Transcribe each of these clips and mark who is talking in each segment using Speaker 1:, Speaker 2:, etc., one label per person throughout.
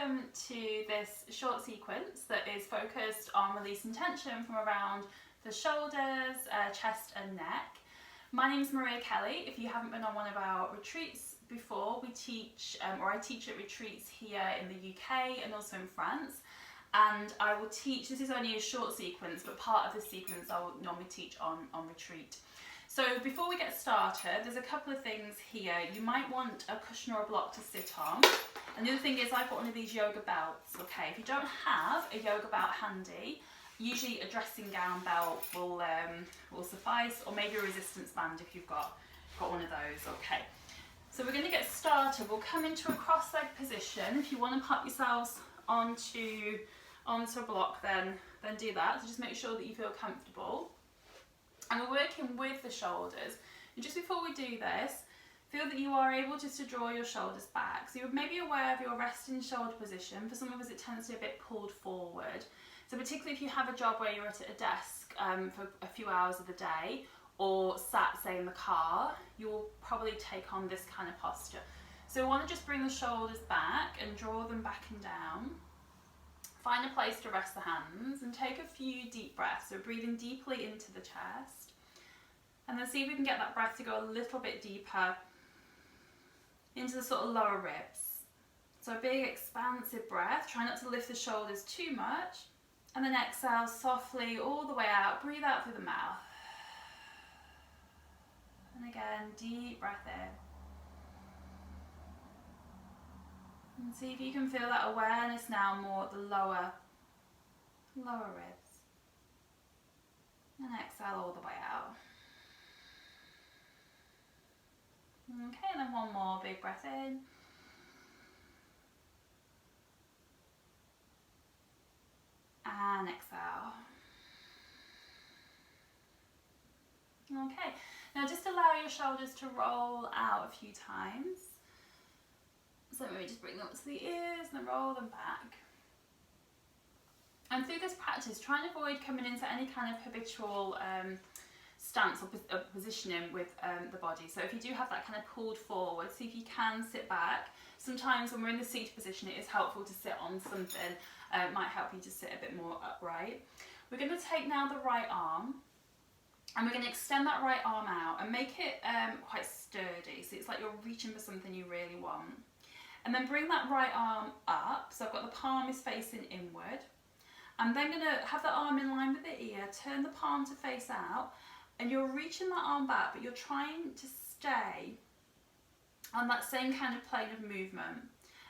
Speaker 1: welcome to this short sequence that is focused on releasing tension from around the shoulders, chest and neck. My name is Maria Kelly. If you haven't been on one of our retreats before, we teach, or I teach at retreats here in the UK and also in France. And I will teach, this is only a short sequence, but part of the sequence I will normally teach on retreat. So before we get started, there's a couple of things here. You might want a cushion or a block to sit on. And the other thing is I've got one of these yoga belts, okay? If you don't have a yoga belt handy, usually a dressing gown belt will suffice, or maybe a resistance band if you've got one of those, okay? So we're gonna get started. We'll come into a cross-leg position. If you wanna pop yourselves onto a block, then do that. So just make sure that you feel comfortable. And we're working with the shoulders. And just before we do this, feel that you are able just to draw your shoulders back. So you're maybe aware of your resting shoulder position. For some of us, it tends to be a bit pulled forward. So particularly if you have a job where you're at a desk for a few hours of the day, or sat, say, in the car, you'll probably take on this kind of posture. So we want to just bring the shoulders back and draw them back and down. Find a place to rest the hands and take a few deep breaths. So breathing deeply into the chest. And then see if we can get that breath to go a little bit deeper into the sort of lower ribs. So a big expansive breath. Try not to lift the shoulders too much. And then exhale softly all the way out. Breathe out through the mouth. And again, deep breath in. And see if you can feel that awareness now more at the lower ribs. And exhale all the way out. Okay, and then one more big breath in. And exhale. Okay, now just allow your shoulders to roll out a few times. So maybe just bring them up to the ears and then roll them back. And through this practice, try and avoid coming into any kind of habitual stance or positioning with the body. So if you do have that kind of pulled forward, see if you can sit back. Sometimes when we're in the seated position, it is helpful to sit on something. It might help you to sit a bit more upright. We're going to take now the right arm, and we're going to extend that right arm out and make it quite sturdy. So it's like you're reaching for something you really want. And then bring that right arm up. So I've got the palm is facing inward. I'm then going to have the arm in line with the ear, turn the palm to face out, and you're reaching that arm back, but you're trying to stay on that same kind of plane of movement.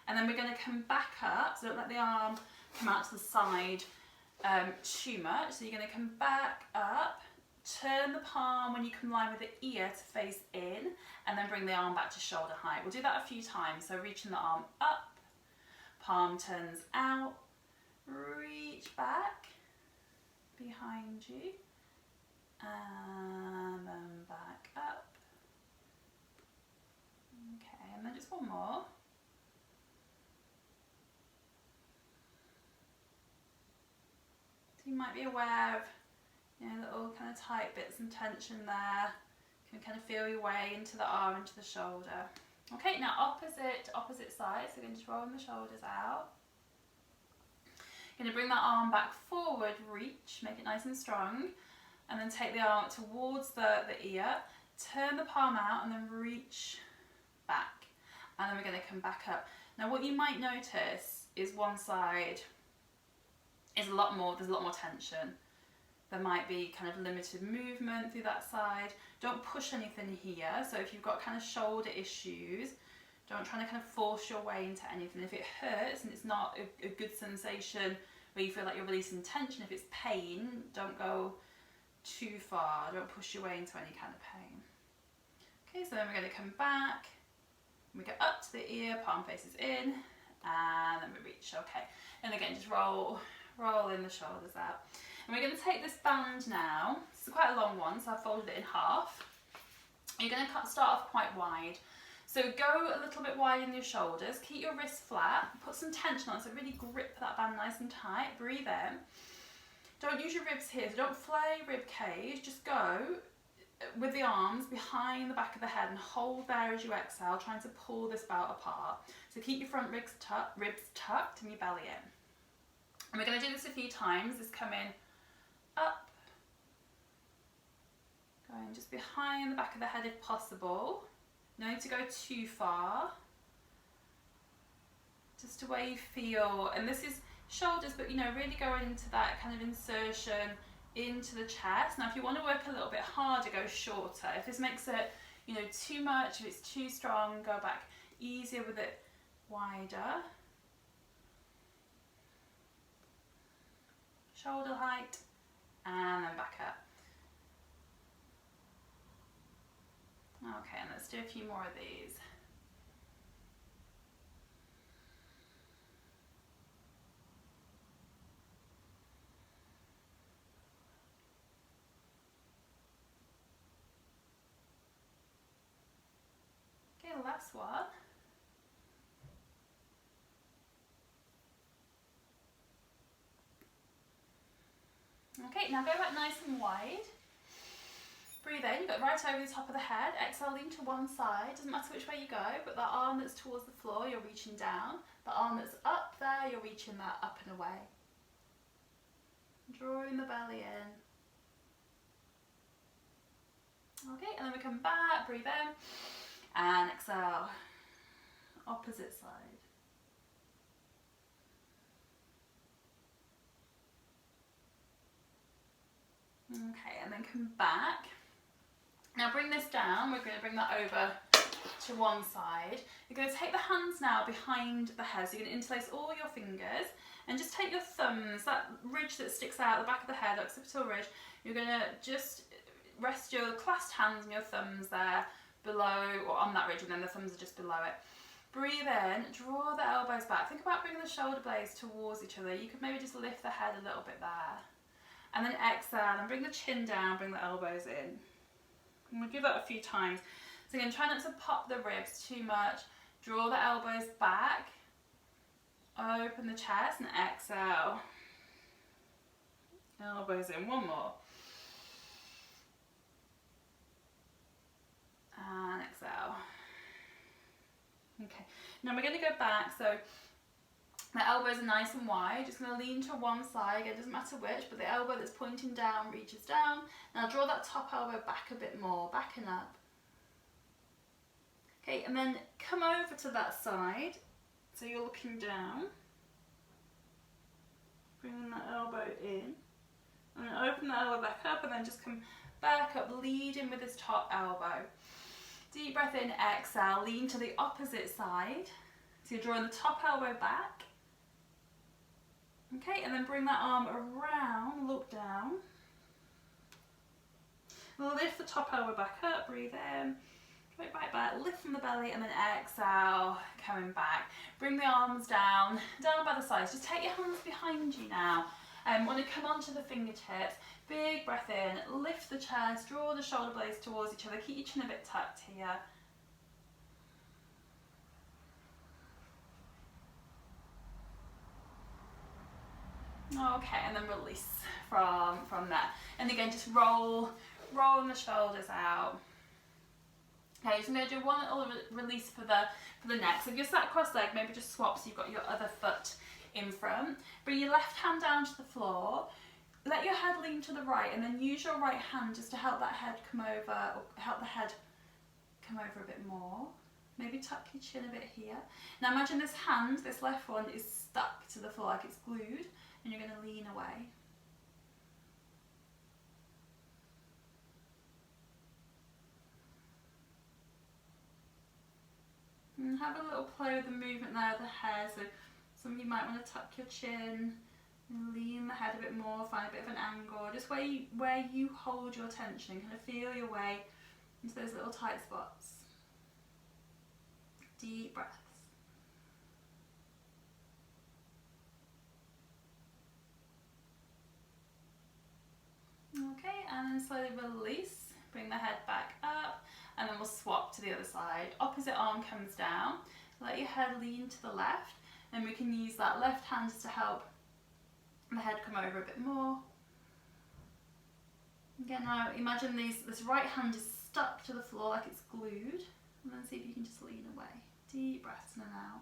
Speaker 1: And then we're going to come back up, so don't let the arm come out to the side too much. So you're going to come back up, turn the palm when you come in line with the ear to face in, and then bring the arm back to shoulder height. We'll do that a few times. So reaching the arm up, palm turns out, reach back behind you, and then back up. Okay, and then just one more. So you might be aware of little kind of tight bits and tension there. You can kind of feel your way into the arm, into the shoulder. Okay, now opposite side. So we're going to roll the shoulders out. You're going to bring that arm back forward, reach, make it nice and strong. And then take the arm towards the ear, turn the palm out and then reach back. And then we're going to come back up. Now what you might notice is one side is there's a lot more tension. There might be kind of limited movement through that side. Don't push anything here. So if you've got kind of shoulder issues, don't try to kind of force your way into anything. If it hurts and it's not a good sensation where you feel like you're releasing tension, if it's pain, don't go too far. Don't push your way into any kind of pain. Okay, so then we're going to come back. We go up to the ear, palm faces in, and then we reach. Okay, and again, just roll in the shoulders out. And we're going to take this band now. This is quite a long one, so I've folded it in half. You're going to start off quite wide. So go a little bit wide in your shoulders, keep your wrists flat, put some tension on, so really grip that band nice and tight, breathe in. Don't use your ribs here, so don't flare your rib cage, just go with the arms behind the back of the head and hold there as you exhale, trying to pull this belt apart. So keep your front ribs tucked and your belly in. And we're going to do this a few times. This coming up, going just behind the back of the head if possible. No need to go too far. Just to where you feel, and this is shoulders, but you know, really going into that kind of insertion into the chest. Now if you want to work a little bit harder, go shorter. If this makes it, you know, too much, if it's too strong, go back easier with it wider. Shoulder height, and then back up. Okay, and let's do a few more of these. Okay, last one. Okay, now go back nice and wide. Breathe in, you got right over the top of the head. Exhale, lean to one side. Doesn't matter which way you go, but that arm that's towards the floor, you're reaching down. The arm that's up there, you're reaching that up and away. Drawing the belly in. Okay, and then we come back, breathe in, and exhale. Opposite side. Okay, and then come back. Now bring this down, we're going to bring that over to one side. You're going to take the hands now behind the head, so you're going to interlace all your fingers and just take your thumbs, that ridge that sticks out the back of the head, occipital ridge, you're going to just rest your clasped hands and your thumbs there below, or on that ridge, and then the thumbs are just below it. Breathe in, draw the elbows back. Think about bringing the shoulder blades towards each other. You could maybe just lift the head a little bit there. And then exhale and bring the chin down, bring the elbows in. And we'll do that a few times. So again, try not to pop the ribs too much. Draw the elbows back. Open the chest and exhale. Elbows in, one more. And exhale. Okay, now we're going to go back. So the elbows are nice and wide. Just going to lean to one side. Again, it doesn't matter which, but the elbow that's pointing down reaches down. Now draw that top elbow back a bit more, back and up. Okay, and then come over to that side. So you're looking down. Bringing that elbow in. And then open the elbow back up, and then just come back up, leading with this top elbow. Deep breath in, exhale, lean to the opposite side. So you're drawing the top elbow back. Okay, and then bring that arm around, look down. Lift the top elbow back up, breathe in. Right back, lift from the belly, and then exhale, coming back. Bring the arms down by the sides. Just take your hands behind you now. Want to come onto the fingertips. Big breath in, lift the chest, draw the shoulder blades towards each other. Keep your chin a bit tucked here. Okay, and then release from there. And again, just rolling the shoulders out. Okay, so I'm going to do one little release for the neck. So if you're sat cross-legged, maybe just swap so you've got your other foot in front. Bring your left hand down to the floor. Let your head lean to the right, and then use your right hand just to help that head come over, or help the head come over a bit more. Maybe tuck your chin a bit here. Now imagine this hand, this left one, is stuck to the floor like it's glued, and you're going to lean away. And have a little play with the movement there of the hair. So some of you might want to tuck your chin and lean the head a bit more, find a bit of an angle, just where you hold your tension, kind of feel your way into those little tight spots. Deep breaths. Okay, and then slowly release, bring the head back up, and then we'll swap to the other side. Opposite arm comes down, let your head lean to the left, and we can use that left hand just to help the head come over a bit more. Again, now imagine this right hand is stuck to the floor like it's glued, and then see if you can just lean away. Deep breaths in and out.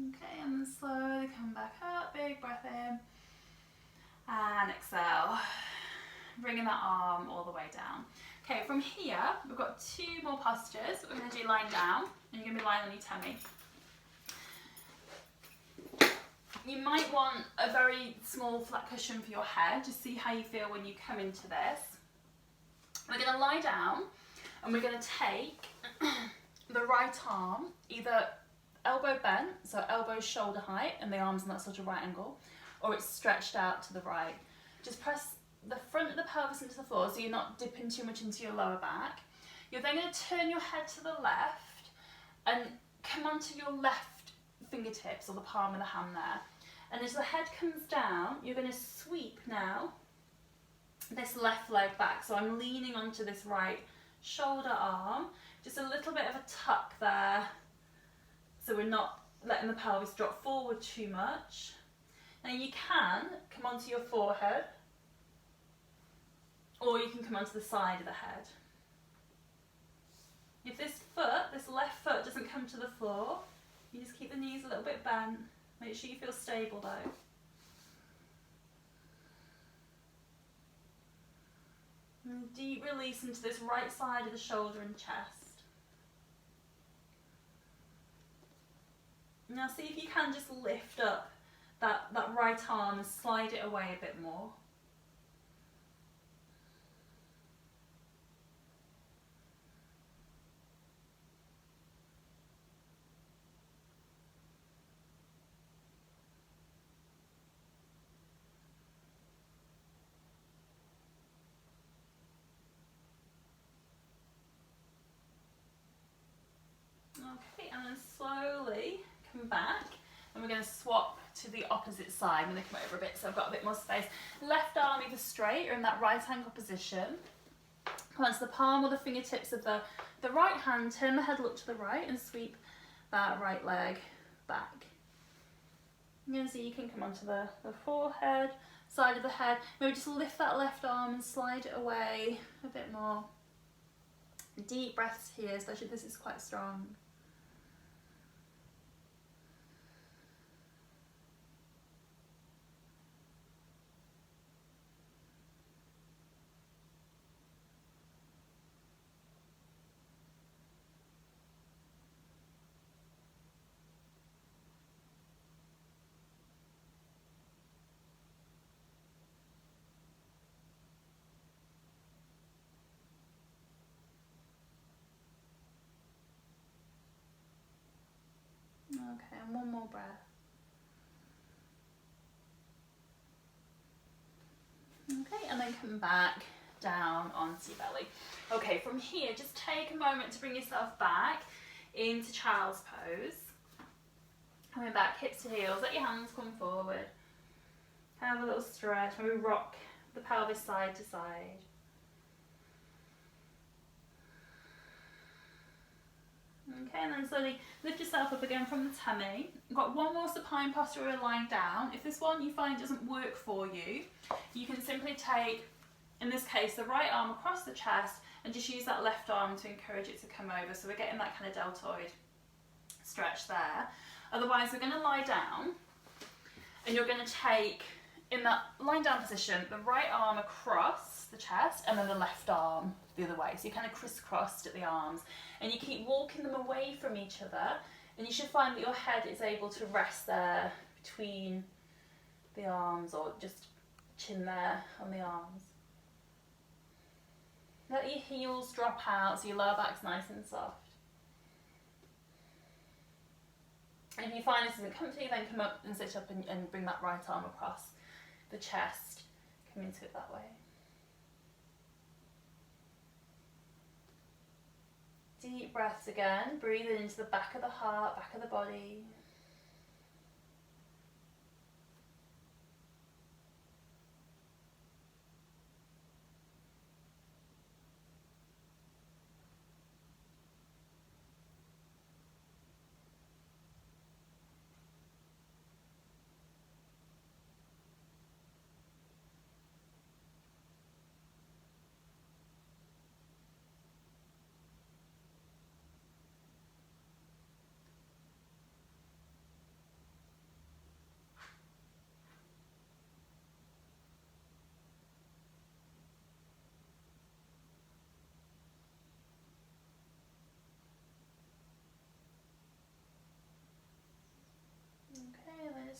Speaker 1: Okay, and then slowly come back up, big breath in, and exhale, bringing that arm all the way down. Okay, from here, we've got 2 more postures. We're going to do lying down, and you're going to be lying on your tummy. You might want a very small flat cushion for your head, to see how you feel when you come into this. We're going to lie down, and we're going to take the right arm, either elbow bent, so elbow shoulder height, and the arms in that sort of right angle, or it's stretched out to the right. Just press the front of the pelvis into the floor so you're not dipping too much into your lower back. You're then going to turn your head to the left and come onto your left fingertips, or the palm of the hand there. And as the head comes down, you're going to sweep now this left leg back. So I'm leaning onto this right shoulder arm, just a little bit of a tuck there, so we're not letting the pelvis drop forward too much. Now you can come onto your forehead, or you can come onto the side of the head. If this left foot doesn't come to the floor, you just keep the knees a little bit bent. Make sure you feel stable though. And deep release into this right side of the shoulder and chest. Now see if you can just lift up that right arm and slide it away a bit more. Okay, and then slowly come back, and we're going to swap to the opposite side. I'm going to come over a bit so I've got a bit more space. Left arm either straight or in that right angle position. Come onto the palm or the fingertips of the right hand, turn the head look to the right and sweep that right leg back. You're going to see you can come onto the forehead, side of the head. Maybe just lift that left arm and slide it away a bit more. Deep breaths here, especially if this is quite strong. Okay, and one more breath. Okay, and then come back down onto your belly. Okay, from here, just take a moment to bring yourself back into child's pose. Coming back, hips to heels, let your hands come forward. Have a little stretch, maybe rock the pelvis side to side. Okay, and then slowly lift yourself up again from the tummy. We've got one more supine posture where we're lying down. If this one you find doesn't work for you, you can simply take, in this case, the right arm across the chest and just use that left arm to encourage it to come over. So we're getting that kind of deltoid stretch there. Otherwise, we're going to lie down, and you're going to take, in that lying down position, the right arm across the chest and then the left arm the other way. So you're kind of crisscrossed at the arms, and you keep walking them away from each other, and you should find that your head is able to rest there between the arms, or just chin there on the arms. Let your heels drop out so your lower back's nice and soft. And if you find this isn't comfy, then come up and sit up and bring that right arm across the chest. Come into it that way. Deep breaths again, breathing into the back of the heart, back of the body.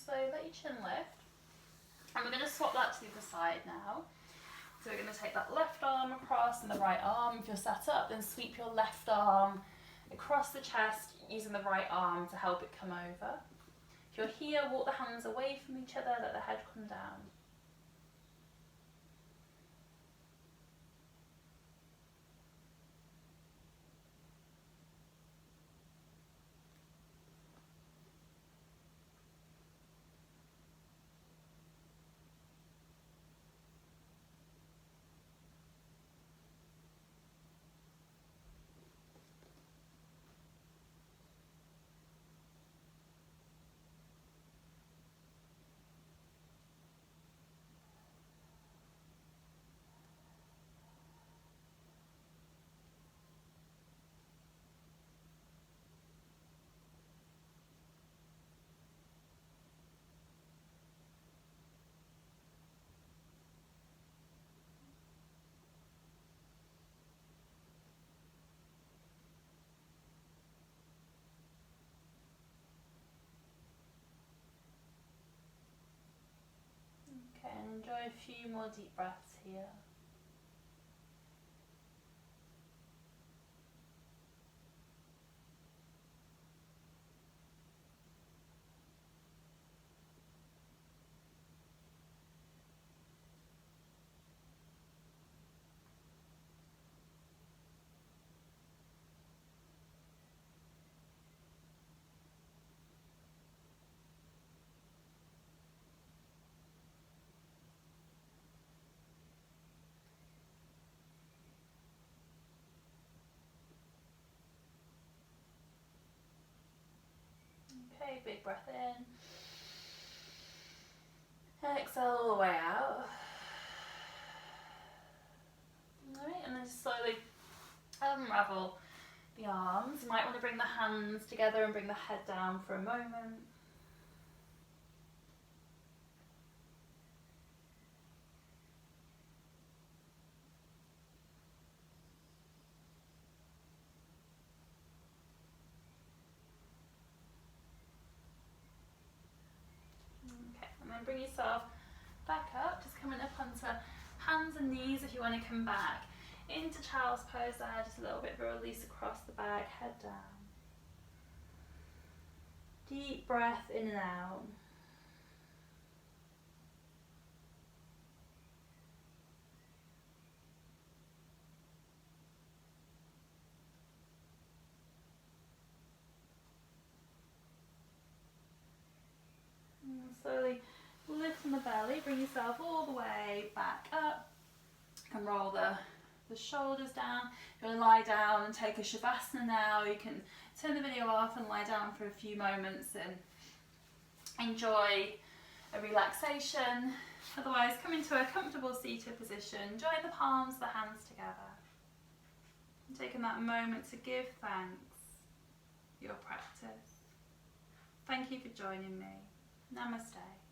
Speaker 1: slowly let your chin lift. And we're going to swap that to the other side now. So we're going to take that left arm across and the right arm. If you're sat up, then sweep your left arm across the chest using the right arm to help it come over. If you're here, walk the hands away from each other, let the head come down. Okay, and enjoy a few more deep breaths here. Okay, big breath in. Exhale all the way out. Alright, and then slowly unravel the arms. You might want to bring the hands together and bring the head down for a moment. Okay, and then bring yourself back up, just coming up onto hands and knees if you want to come back into child's pose there, just a little bit of a release across the back, head down. Deep breath in and out. And slowly lift from the belly, bring yourself all the way back up. You can roll the shoulders down. If you want to lie down and take a Shavasana now, you can turn the video off and lie down for a few moments and enjoy a relaxation. Otherwise, come into a comfortable seated position. Join the palms, the hands together. And taking that moment to give thanks for your practice. Thank you for joining me. Namaste.